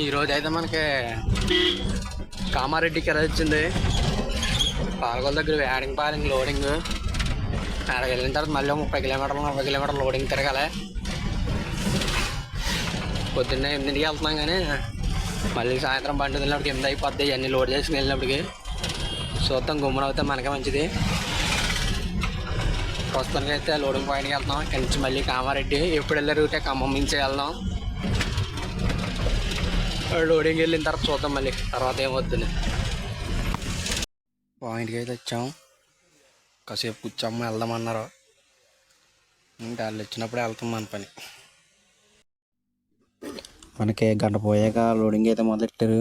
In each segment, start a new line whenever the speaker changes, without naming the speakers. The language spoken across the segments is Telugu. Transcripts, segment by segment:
ఈరోజు అయితే మనకి కామారెడ్డికి ఎలా వచ్చింది. పాలకొల దగ్గర వ్యాడింగ్ పాలింగ్ లోడింగ్. అక్కడికి వెళ్ళిన తర్వాత మళ్ళీ 30 కిలోమీటర్లు లోడింగ్ తిరగాలి. పొద్దున్నే 8కి వెళ్తున్నాం కానీ మళ్ళీ సాయంత్రం బండి వెళ్ళినప్పటికి 8 అయిపోద్ది. ఇవన్నీ లోడ్ చేసుకుని వెళ్ళినప్పటికి చూద్దాం. గుమ్మడి అవుతే మనకే మంచిది. ప్రస్తుతానికి అయితే లోడింగ్ పాయింట్కి వెళ్తున్నాం. ఇక్కడి నుంచి మళ్ళీ కామారెడ్డి ఎప్పుడు వెళ్ళే రూటే ఖమ్మం నుంచి వెళ్దాం. లోడింగ్ వెళ్ళిన తర్వాత చూద్దాం మళ్ళీ తర్వాత ఏమవుతుంది. పాయింట్కి అయితే వచ్చాం. కాసేపు కూర్చోమ్మ వెళ్దామన్నారు. ఇంకా వాళ్ళు వచ్చినప్పుడే వెళ్తాం మన పని. మనకి గంట పోయాక లోడింగ్ అయితే మొదలెట్టారు.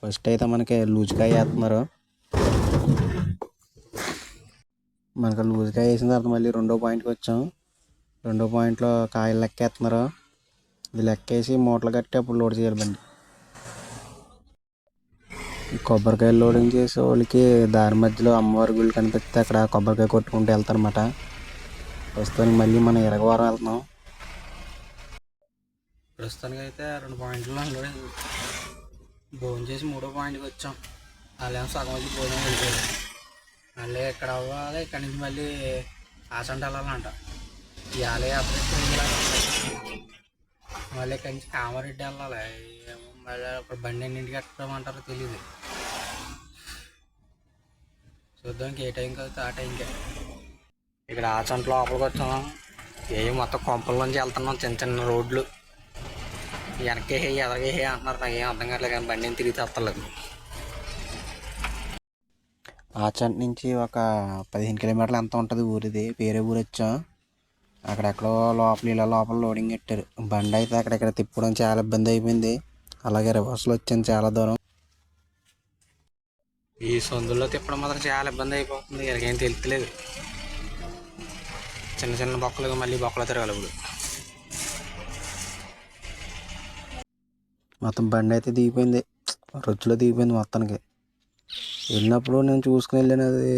ఫస్ట్ అయితే మనకి లూజ్కాయ వేస్తున్నారు. మనకు లూజ్కాయ వేసిన తర్వాత మళ్ళీ రెండో పాయింట్కి వచ్చాం. రెండో పాయింట్లో కాయలు లెక్కేస్తున్నారు. ఇది లెక్కేసి మూటలు కట్టి అప్పుడు లోడ్ చేయాలి బండి. కొబ్బరికాయలు లోడింగ్ చేసే వాళ్ళకి దారి మధ్యలో అమ్మవారి గుళ్ళు కనిపిస్తే అక్కడ కొబ్బరికాయ కొట్టుకుంటూ వెళ్తారనమాట. ప్రస్తుతానికి మళ్ళీ మనం ఇరగవారం వెళ్తున్నాం. ప్రస్తుతానికి అయితే 2 పాయింట్లు భోజనం చేసి 3వ పాయింట్కి వచ్చాం. వాళ్ళేమో సగం వచ్చి భోజనం వెళ్ళిపోయారు. మళ్ళీ ఇక్కడ అవ్వాలి. ఇక్కడి నుంచి మళ్ళీ ఆసంట వెళ్ళాలంట. ఇవాళ మళ్ళీ ఇక్కడి నుంచి కామారెడ్డి వెళ్ళాలి. మళ్ళీ ఇప్పుడు బండి ఎన్నింటికి ఎక్కమంటారో తెలియదు. చూద్దాం ఏ టైంకి అవుతుంది ఆ టైంకే. ఇక్కడ ఆసంట లోపలికి వచ్చాం. మొత్తం కొంపల్లోంచి వెళ్తున్నాం. చిన్న చిన్న రోడ్లు వెనకే ఎదగే అంటున్నారు. నాకు ఏం అర్థం కావట్లేదు కానీ బండి తిరిగి తెస్తలేదు. ఆచంట నుంచి ఒక 15 కిలోమీటర్లు ఎంత ఉంటుంది ఊరిది. వేరే ఊరు వచ్చాం. అక్కడెక్కడో లోపల లోడింగ్ పెట్టారు. బండి అయితే అక్కడెక్కడ తిప్పడం చాలా ఇబ్బంది అయిపోయింది. అలాగే రివర్స్లో వచ్చాను చాలా దూరం. ఈ సందుల్లో తిప్పడం మాత్రం చాలా ఇబ్బంది అయిపోతుంది. ఎలాగేం తెలుస్తలేదు. చిన్న చిన్న బొక్కలు మళ్ళీ బొక్కలు తిరగాలి. ఇప్పుడు మొత్తం బండి అయితే దిగిపోయింది. రొచ్చులో దిగిపోయింది మొత్తానికి. వెళ్ళినప్పుడు నేను చూసుకుని వెళ్ళాను. అది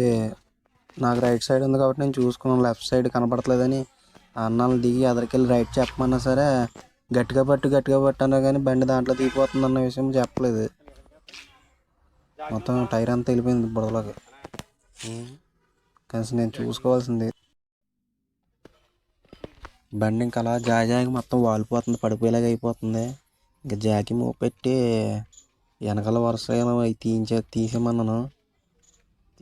నాకు రైట్ సైడ్ ఉంది కాబట్టి నేను చూసుకున్నాను. లెఫ్ట్ సైడ్ కనపడట్లేదని అన్నాలు దిగి ఎదరికెళ్ళి రైట్ చెప్పమన్నా సరే గట్టిగా పట్టు అన్నా కానీ బండి దాంట్లో దిగిపోతుంది అన్న విషయం చెప్పలేదు. మొత్తం టైర్ అంతా వెళ్ళిపోయింది బుడదలోకి. కానీ నేను చూసుకోవాల్సింది. బండి ఇంకా అలా జాగి మొత్తం వాలిపోతుంది. పడిపోయేలాగా అయిపోతుంది. ఇంకా జాకి పెట్టి వెనకాల వరుస అవి తీసేమన్నాను.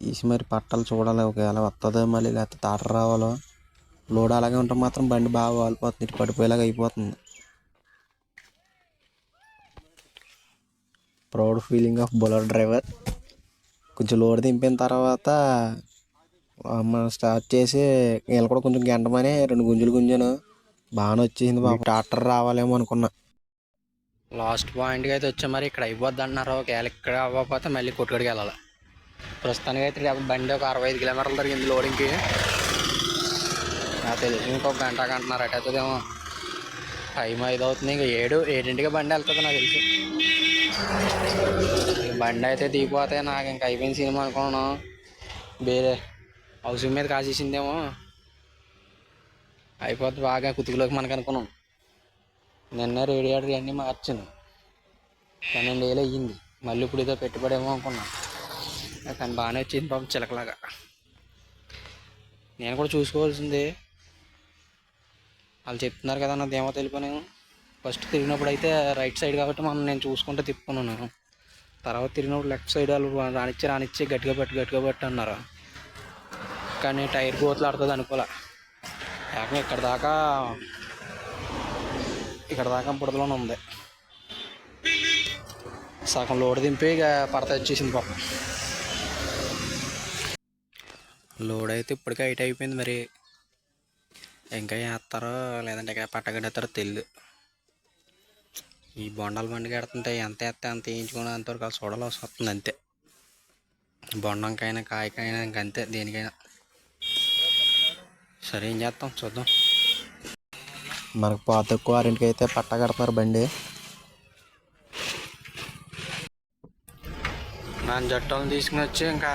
తీసి మరి పట్టాలు చూడాలి. ఒకవేళ వస్తుందో మళ్ళీ లేకపోతే తాటరు రావాలో. లోడ్ అలాగే ఉంటే మాత్రం బండి బాగా వాలిపోతుంది. ఇటు పడిపోయేలాగా అయిపోతుంది. Proud feeling of bullet driver. కొంచెం లోడ్ దింపిన తర్వాత మనం స్టార్ట్ చేసి వీళ్ళు కూడా కొంచెం గంటమని 2 గుంజులు గుంజాను. బాగానే వచ్చేసింది బాబు. ట్రాక్టర్ రావాలేమో అనుకున్నా. లాస్ట్ పాయింట్కి అయితే వచ్చా. మరి ఇక్కడ అయిపోద్ది అంటున్నారు. ఒకవేళ ఇక్కడ అవ్వకపోతే మళ్ళీ కొట్టుకడికి వెళ్ళాలి. ప్రస్తుతానికి అయితే బండి ఒక 65 కిలోమీటర్లు జరిగింది లోడింగ్కి. నాకు తెలిసి ఇంకొక గంట అంటున్నారు. అటు అవుతుందేమో. టైం 5 అవుతుంది. ఇంకా 7కి బండి వెళ్తుంది నాకు తెలిసి. బండి అయితే దిగిపోతే నాకు ఇంకా అయిపోయిన సినిమా అనుకున్నాను. వేరే హౌసింగ్ మీద కాసేసిందేమో. అయిపోద్ది బాగా కుతుకులోకి మనకు అనుకున్నాం. నిన్న రేడియేటర్ అన్నీ మార్చాను. 12 ఏళ్ళు అయ్యింది. మళ్ళీ ఇప్పుడు ఏదో పెట్టుబడేమో అనుకున్నా. కానీ బాగానే వచ్చింది పాపం చిలకలాగా. నేను కూడా చూసుకోవాల్సిందే. వాళ్ళు చెప్తున్నారు కదా నాదేమో తెలియని. ఫస్ట్ తిరిగినప్పుడు అయితే రైట్ సైడ్ కాబట్టి నేను చూసుకుంటే తిప్పుకున్నాను. తర్వాత తిరిగినప్పుడు లెఫ్ట్ సైడ్ వాళ్ళు రానిచ్చి గట్టిగా పట్టు అన్నారు. కానీ టైర్ గోతులు ఆడుతుంది అనుకోలే. ఏకంగా ఇక్కడ దాకా బుడదలోనే ఉంది. సగం లోడ్ దింపి ఇక పడత వచ్చేసింది పాపం. లోడ్ అయితే ఇప్పటికే హైట్ అయిపోయింది. మరి ఇంకా వేస్తారో లేదంటే ఇక పట్టగడతారో తెలియదు. ఈ బొండాల బండి కడుతుంటే ఎంత వేస్తే అంత వేయించుకుని అంతవరకు అది చూడాల్సి వస్తుంది అంతే. బొండంకైనా కాయకైనా ఇంకంతే దేనికైనా. సరే ఏం చేస్తాం చూద్దాం. మనకు పాత ఎక్కువ 6కి అయితే పట్ట కడతారు బండి. మన జట్టులను తీసుకుని వచ్చి ఇంకా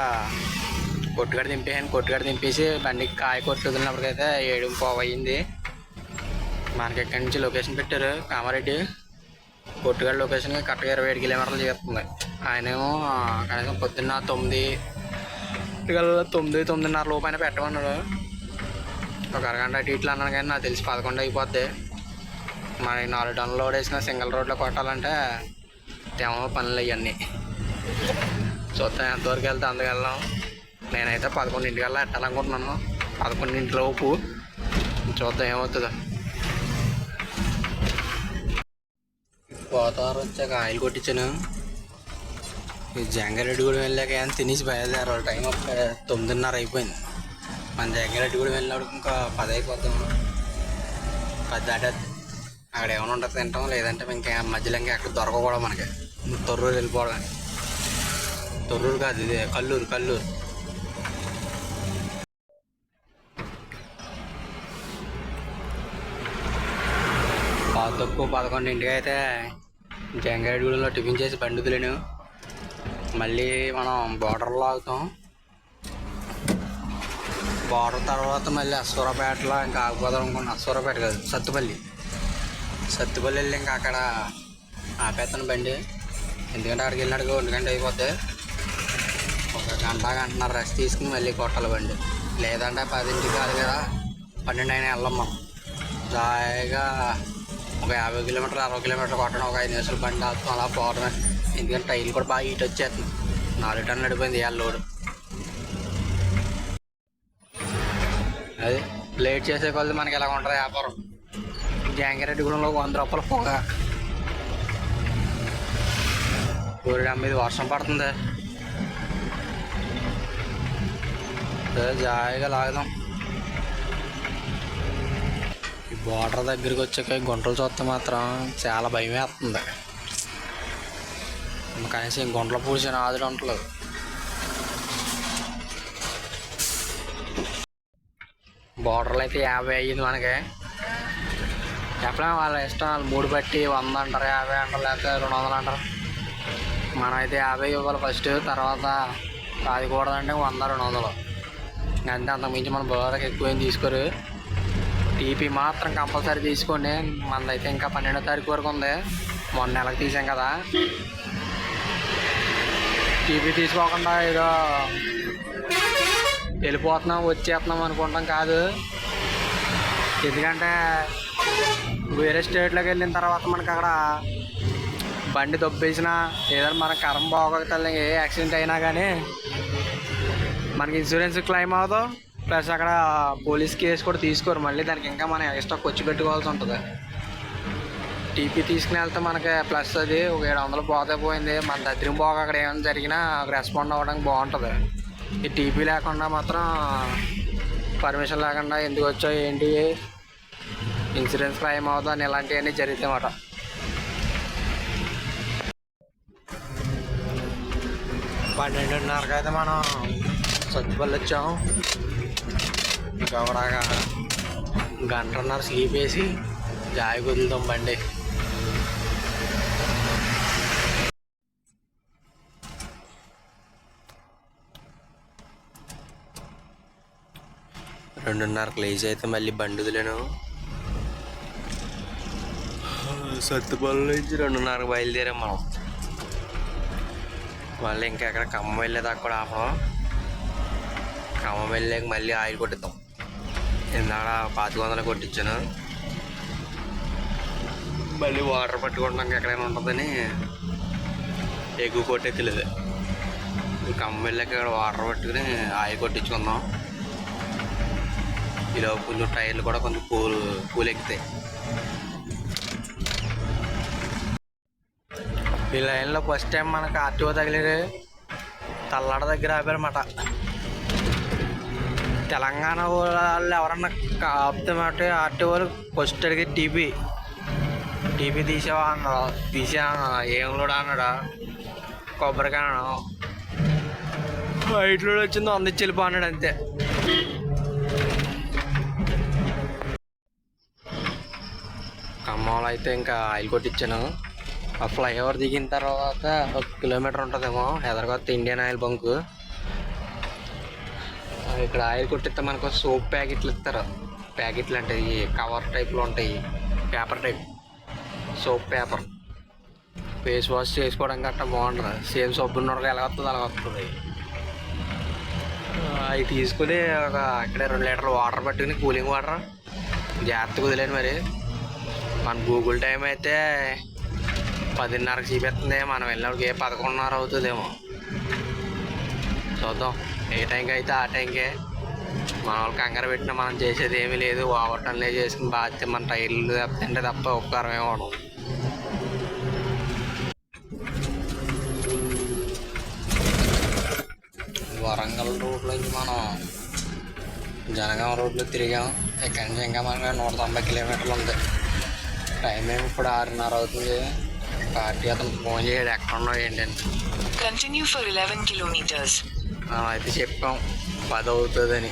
కొట్టుగడ దింపేసి బండికి కాయ కొట్లు వదిలినప్పటికైతే 7:15 అయింది. మనకి ఇక్కడి నుంచి లొకేషన్ పెట్టారు కామారెడ్డి. పొట్టుగడ లొకేషన్కి కరెక్ట్గా 27 కిలోమీటర్లు చేస్తుంది. ఆయనేమో కనీసం పొద్దున్న 9:30 లోపు అయినా పెట్టమన్నాడు. ఒక అరగంట అటు ఇట్లా అన్నాను కానీ నాకు తెలిసి 11 అయిపోద్ది. మనకి 4 టన్నులు లోడ్ వేసిన సింగిల్ రోడ్లో కొట్టాలంటే తేమో పనులు అవన్నీ చూద్దాం ఎంతవరకు వెళ్తే అందుకు వెళ్దాం. నేనైతే 11:00 ఎట్టాలనుకుంటున్నాను. 11 లోపు చూద్దాం ఏమవుతుందో. పోతారు వచ్చాక ఆయిల్ కొట్టించాను. ఈ జంగారెడ్డిగూడెం వెళ్ళాక ఏమైనా తినేసి బయలుదేరాలి. టైం ఒక 9:30 అయిపోయింది. మన జంగారెడ్డిగూడెం వెళ్ళినప్పుడు ఇంకా 10 అయిపోతాం. 10 దాటేది. అక్కడ ఏమైనా ఉంటుంది తింటాం, లేదంటే ఇంకా మధ్యలో ఇంకా ఎక్కడ దొరకకూడదు మనకి. తొర్రూరు వెళ్ళిపోవడం. తొర్రూరు కాదు, ఇది కల్లూరు. తక్కువ 11ంటికి అయితే జంగారెడ్డిగూడెంలో టిఫిన్ చేసి బండి వదిలేను. మళ్ళీ మనం బోర్డర్లో ఆగుతాం. బోర్డర్ తర్వాత మళ్ళీ అశ్వరపేటలో ఇంకా ఆగిపోదాం అనుకున్నాం. అశ్వరపేట కాదు, సత్తుపల్లి వెళ్ళి ఇంకా అక్కడ ఆపేస్తాను బండి. ఎందుకంటే అక్కడికి వెళ్ళినట్టుగా 1 గంట అయిపోద్ది. 1 గంటన్నర రెస్ట్ తీసుకుని మళ్ళీ కొట్టాలి బండి. లేదంటే 10ంటికి కాదు కదా, 12 అయినా వెళ్ళాం మనం. జాయిగా ఒక 50 కిలోమీటర్లు 60 కిలోమీటర్లు కొట్టడం, ఒక 5 నిమిషాలు బండి ఆపుతాం అలా పోవడమే. ఎందుకంటే టైర్లు కూడా బాగా హీట్ వచ్చేస్తుంది. 4 టన్నులు నడిపోయింది ఇవాళ లోడు. అది లేట్ చేసే కొద్ది మనకి ఎలా ఉంటుంది వ్యాపారం. జంగారెడ్డిగూడెంలో 100 రూపాయలు పొగ. ఊరిడమ్మిది వర్షం పడుతుంది. జాయిగా లాగుదాం. ఈ బోర్డర్ దగ్గరికి వచ్చాక గుంటలు చూస్తే మాత్రం చాలా భయం వేస్తుంది. కనీసం గుంటలు పూసిన ఆదులు ఉండలేదు. బోర్డర్లు అయితే 50 అయ్యింది మనకి. చెప్పలేము, వాళ్ళ ఇష్టం. వాళ్ళు 3 బట్టి 100 అంటారు, 50 అంటారు, లేకపోతే 200 అంటారు. మనం అయితే 50 ఇవ్వాలి ఫస్ట్, తర్వాత అది కూడదంటే 100 200 అంతే. అంతకుమించి మన బోర్డర్కి ఎక్కువ ఏం తీసుకోరు. టీపీ మాత్రం కంపల్సరీ తీసుకోండి. మనదైతే ఇంకా 12వ తారీఖు వరకు ఉంది. మొన్న నెలకు తీసాం కదా. టీపీ తీసుకోకుండా ఏదో వెళ్ళిపోతున్నాం వచ్చేస్తున్నాం అనుకుంటాం కాదు. ఎందుకంటే వేరే స్టేట్లోకి వెళ్ళిన తర్వాత మనకు అక్కడ బండి దొబ్బేసినా ఏదైనా మన కరం బాగోగల ఏ యాక్సిడెంట్ అయినా కానీ మనకి ఇన్సూరెన్స్ క్లెయిమ్ అవ్వదు. ప్లస్ అక్కడ పోలీస్ కేసు కూడా తీసుకోరు. మళ్ళీ దానికి ఇంకా మనం ఎక్స్ట్రా ఖర్చు పెట్టుకోవాల్సి ఉంటుంది. టీపీ తీసుకుని వెళ్తే మనకి ప్లస్ అది ఒక 700 పోతే పోయింది. మన దగ్గర పోక అక్కడ ఏమైనా జరిగినా రెస్పాండ్ అవ్వడానికి బాగుంటుంది. ఈ టీపీ లేకుండా మాత్రం పర్మిషన్ లేకుండా ఎందుకు వచ్చో ఏంటి ఇన్సూరెన్స్ క్లెయిమ్ అవుతుంది అని ఇలాంటివన్నీ జరుగుతాయి అన్నమాట. పన్నెండున్నరకి అయితే మనం సత్తుపల్లి వచ్చాం. ఇంకా ఒక 1 గంటన్నర స్లీప్ వేసి జాయి వదులుతాం బండి. రెండున్నరకు లేచి అయితే మళ్ళీ బండి వదిలేను. సత్తుపల్లి నుంచి 2:30కు బయలుదేరాం మనం. మళ్ళీ ఇంకా ఎక్కడ ఖమ్మం వెళ్ళేదాకా కూడా ఆపడం. ఖమ్మం వెళ్ళాక మళ్ళీ ఆయిల్ కొట్టిద్దాం. ఇందాక 500 కొట్టించాను. మళ్ళీ వాటర్ పట్టుకోవడానికి ఎక్కడైనా ఉంటుందని ఎక్కువ కొట్టేయలేదు. ఖమ్మం వెళ్ళాక ఇక్కడ వాటర్ పట్టుకుని ఆయిల్ కొట్టించుకుందాం. ఇలా కొంచెం టైర్లు కూడా కొంచెం పూలు ఎక్కుతాయి. ఈ లైన్లో ఫస్ట్ టైం మనకు ఆర్టీఓ తగిలేది తల్లాడ దగ్గర ఆపారన్నమాట. తెలంగాణ వాళ్ళు ఎవరన్నా ఆపుతామంట ఆర్టీఓలు ఫస్ట్ అడిగి టీపీ తీసేవా అన్నాడు. తీసా ఏం కూడా అన్నాడా, కొబ్బరికాయ వైట్లో వచ్చిందో అందించి వెళ్ళిపో అన్నాడు అంతే. ఖమ్మంలో అయితే ఇంకా ఆయిల్ కొట్టించాను. ఆ ఫ్లైఓవర్ దిగిన తర్వాత 1 కిలోమీటర్ ఉంటుందేమో ఎదరకొత్త ఇండియన్ ఆయిల్ బంకు. ఇక్కడ ఆయిల్ కొట్టిస్తే మనకు సోప్ ప్యాకెట్లు ఇస్తారు. ప్యాకెట్లు అంటే ఈ కవర్ టైప్లో ఉంటాయి, paper type soap paper. Face wash చేసుకోవడం గట్టా బాగుంటుంది. సేమ్ సబ్బు నూనె ఎలా వస్తుంది అలా వస్తుంది. అవి తీసుకుని ఇక్కడే 2 లీటర్లు వాటర్ పట్టుకుని కూలింగ్ వాటర్ జాగ్రత్తగా వదిలేను. మరి మన గూగుల్ టైం అయితే 10:30కి చూపిస్తుంది. మనం వెళ్ళినప్పటికి 11:30 అవుతుందేమో. చూద్దాం. ఏ టైంకి అయితే ఆ టైంకే. మన వాళ్ళు కంగారు పెట్టినా మనం చేసేది ఏమీ లేదు. ఓవర్ టన్లే చేసుకుని బాధ్యత మన టైర్లు తింటే తప్ప ఉపకారం ఏమవడం. వరంగల్ రూట్లోంచి మనం జనగాం రోడ్లో తిరిగాం. ఇక్కడి నుంచి ఇంకా మనకి 190 కిలోమీటర్లు ఉంది. టైం ఏమి ఇప్పుడు 6:30 అవుతుంది. పార్టీ అతను ఫోన్ చేయడు ఎక్కడ ఉన్నావు ఏంటంటే.
Continue for 11 kilometers.
అయితే చెప్పాం 10 అవుతుందని,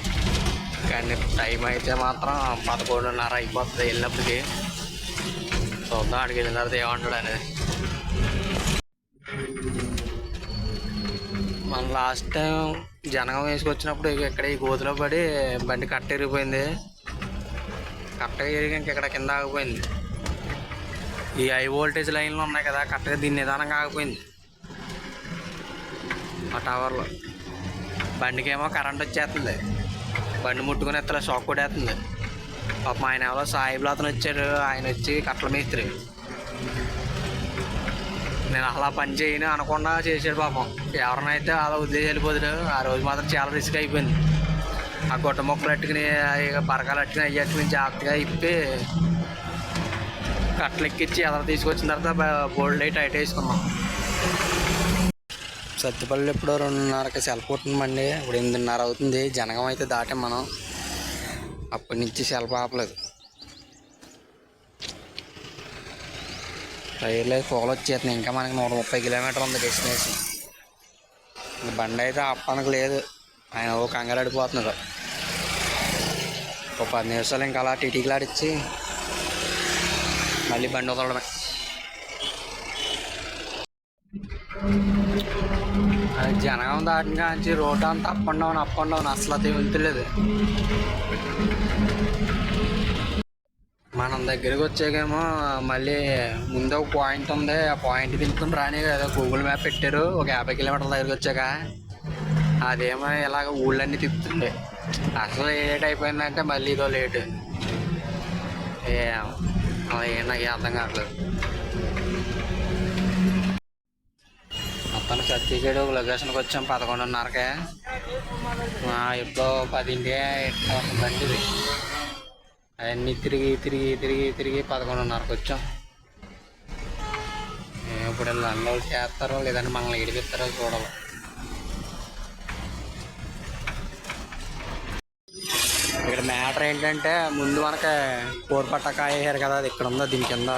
కానీ టైం అయితే మాత్రం 11:30 అయిపోతుంది వెళ్ళినప్పటికి. చూద్దాం అక్కడికి వెళ్ళిన తర్వాత ఏమంటాడు అనేది. మన లాస్ట్ టైం జనగం వేసుకొచ్చినప్పుడు ఇక్కడ ఈ గోతులో పడి బండి కట్ట ఎరిగిపోయింది. కట్టగా ఎరిగి ఇంకెక్కడ కింద ఆగిపోయింది. ఈ హై వోల్టేజ్ లైన్లు ఉన్నాయి కదా, కరెక్ట్గా దీన్ని నిదానంగా ఆగిపోయింది. ఆ టవర్లో బండికేమో కరెంట్ వచ్చేస్తుంది. బండి ముట్టుకుని ఎత్తలో షాక్ కొట్టేస్తుంది. పాపం ఆయన ఎవరో సాయిబులు అతను వచ్చాడు. ఆయన వచ్చి కట్టల మేస్త్రి. నేను అలా పని చేయను అనకుండా చేసాడు పాపం. ఎవరినైతే అలా వదిలేసి వెళ్ళిపోతాడు. ఆ రోజు మాత్రం చాలా రిస్క్ అయిపోయింది. ఆ గొట్ట మొక్కలు అట్టుకుని బరకాలు అట్టుకుని అయ్యట్టుకుని జాగ్రత్తగా ఇప్పి కట్టలు ఎక్కించి ఎదర తీసుకొచ్చిన తర్వాత బోల్డ్ అయి టైట్ వేసుకున్నాం. సత్తుపల్లి ఇప్పుడు 2:30కి సెల్ కొట్టినామండి. ఇప్పుడు 8:30 అవుతుంది. జనగం అయితే దాటాం మనం. అప్పటి నుంచి సెల్ఫ్ ఆపలేదు. టైర్లు అయితే ఫోల్ వచ్చేస్తున్నాయి. ఇంకా మనకి 130 కిలోమీటర్లు ఉంది డెస్టినేషన్. బండి అయితే ఆపడానికి లేదు. ఆయన ఓ కంగారు అడిపోతున్నాడు. ఒక 10 నిమిషాలు ఇంకా అలా టీటీలాడిచ్చి మళ్ళీ బండి వదలడమే. అది జనగం దాటిన కాంచి రోడ్ అంతా అప్ అండ్ డౌన్ అసలు అది వెళ్తలేదు. మనం దగ్గరికి వచ్చాకేమో మళ్ళీ ముందు ఒక పాయింట్ ఉంది. ఆ పాయింట్ తింటుని రాని కదా గూగుల్ మ్యాప్ పెట్టారు. ఒక 50 కిలోమీటర్ల దగ్గరికి వచ్చాక అదేమో ఇలాగ ఊళ్ళన్నీ తిప్పుతుంది. అసలు ఏ లేట్ అయిపోయిందంటే మళ్ళీ ఇదో లేటు. నాకు అర్థం కావట్లేదు. మొత్తానికి సత్యసాయి ఒక లొకేషన్కి వచ్చాం 11:30కే. ఎప్పుడో 10ంటికే ఎట్లా బండి ఇది. అవన్నీ తిరిగి 11:30కి వచ్చాం. ఇప్పుడు అన్లోడ్ చేస్తారో లేదంటే మనల్ని ఏడిపిస్తారో చూడాలి. ఇక్కడ మ్యాటర్ ఏంటంటే ముందు మనకి కోడిపట్టకాయ వేసారు కదా, అది ఇక్కడ ఉందా దీని కింద.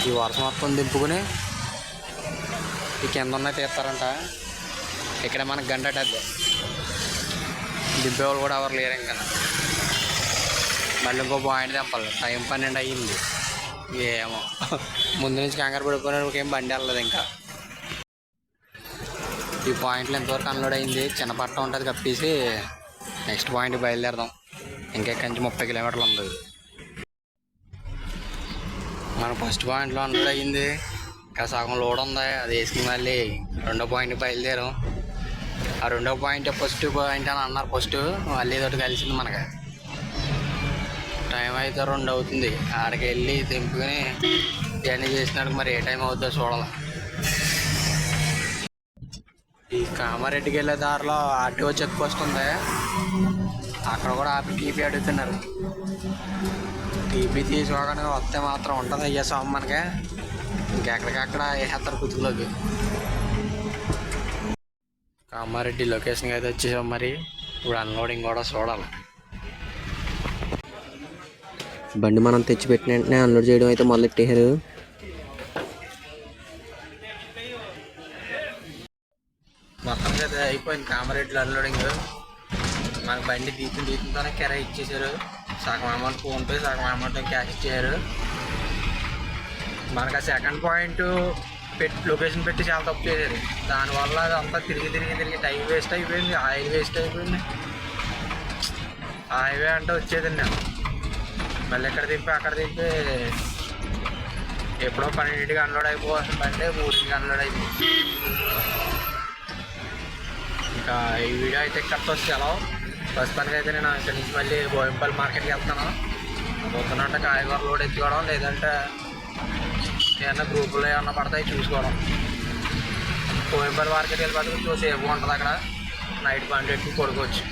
ఈ వర్షం మొత్తం దింపుకుని ఈ కింద ఉన్నాయి తీస్తారంట. ఇక్కడ మనకు గంట డబ్బు దింపేవాళ్ళు కూడా ఎవరు లేరు. ఇంకా మళ్ళీ ఇంకో పాయింట్ తెంపాలి. టైం 12 అయ్యింది. ఏమో ముందు నుంచి కంగారు పడిపోయినప్పుడు ఏం బండి వెళ్ళలేదు. ఇంకా ఈ పాయింట్లో ఎంతవరకు అన్లోడ్ అయింది. చిన్న పట్ట ఉంటుంది కప్పేసి నెక్స్ట్ పాయింట్ బయలుదేరదాం. ఇంకెక్కడి నుంచి 30 కిలోమీటర్లు ఉంది. మన ఫస్ట్ పాయింట్లో అన్లోడ్ అయ్యింది. ఇంకా సగం లోడ్ ఉంది. అది వేసుకుని మళ్ళీ రెండో పాయింట్ బయలుదేరాం. ఆ రెండో పాయింట్ ఫస్ట్ పాయింట్ అని అన్నారు. ఫస్ట్ మళ్ళీ తోటి కలిసింది మనకి. టైం అయితే 2 అవుతుంది. ఆడికి వెళ్ళి దింపుకొని జర్నీ చేసినాడు. మరి ఏ టైం అవుతుందో చూడాలి. ఈ కామారెడ్డికి వెళ్ళే దారిలో ఆర్టీఓ చెక్ పోస్ట్ ఉంది. అక్కడ కూడా ఆపి టీపీ అడుగుతున్నారు. టీపీ తీసుకోగానే వస్తే మాత్రం ఉంటుంది అయ్యా స్వామి మనకి. ఇంకెక్కడికక్కడ వేసేస్తారు కుతుకులోకి. కామారెడ్డి లొకేషన్కి అయితే వచ్చేసాం. మరి ఇప్పుడు అన్లోడింగ్ కూడా చూడాలి. బండి మనం తెచ్చిపెట్టిన వెంటనే అన్లోడ్ చేయడం అయితే మొదలెట్టేశారు. మొత్తం అయితే అయిపోయింది కామారెడ్డిలో అన్లోడింగ్. మనకు బండి తీతుంతోనే కిరాయి ఇచ్చేసారు. సగం అమౌంట్ ఫోన్పే, సగం అమౌంట్ క్యాష్ ఇచ్చేసారు. మనకు ఆ సెకండ్ పాయింట్ లొకేషన్ పెట్టి చాలా తప్పు చేశారు. దానివల్ల అదంతా తిరిగి టైం వేస్ట్ అయిపోయింది, ఆయిల్ వేస్ట్ అయిపోయింది. హైవే అంటే వచ్చేదండి. మళ్ళీ ఎక్కడ దింపి అక్కడ దింపి
ఎప్పుడో 12కి అన్లోడ్ అయిపోవాల్సిన బండి 3కి అన్లోడ్ అయిపోయింది. ఇంకా ఈ వీడియో అయితే కట్ వస్తే ఎలా ప్రస్తుతానికి అయితే నేను ఇక్కడి నుంచి మళ్ళీ బోయంపల్లి మార్కెట్కి వెళ్తాను. పోతున్నట్టు కాయగూర లోడ్ ఎత్తుకోవడం, లేదంటే ఏమన్నా గ్రూపులో ఏమన్నా పడతాయి చూసుకోవడం. బోయంపల్లి మార్కెట్కి వెళ్ళిపోతే కొంచెం సేఫ్గా ఉంటుంది. అక్కడ నైట్ బండి ఎట్టుకు పడుకోవచ్చు.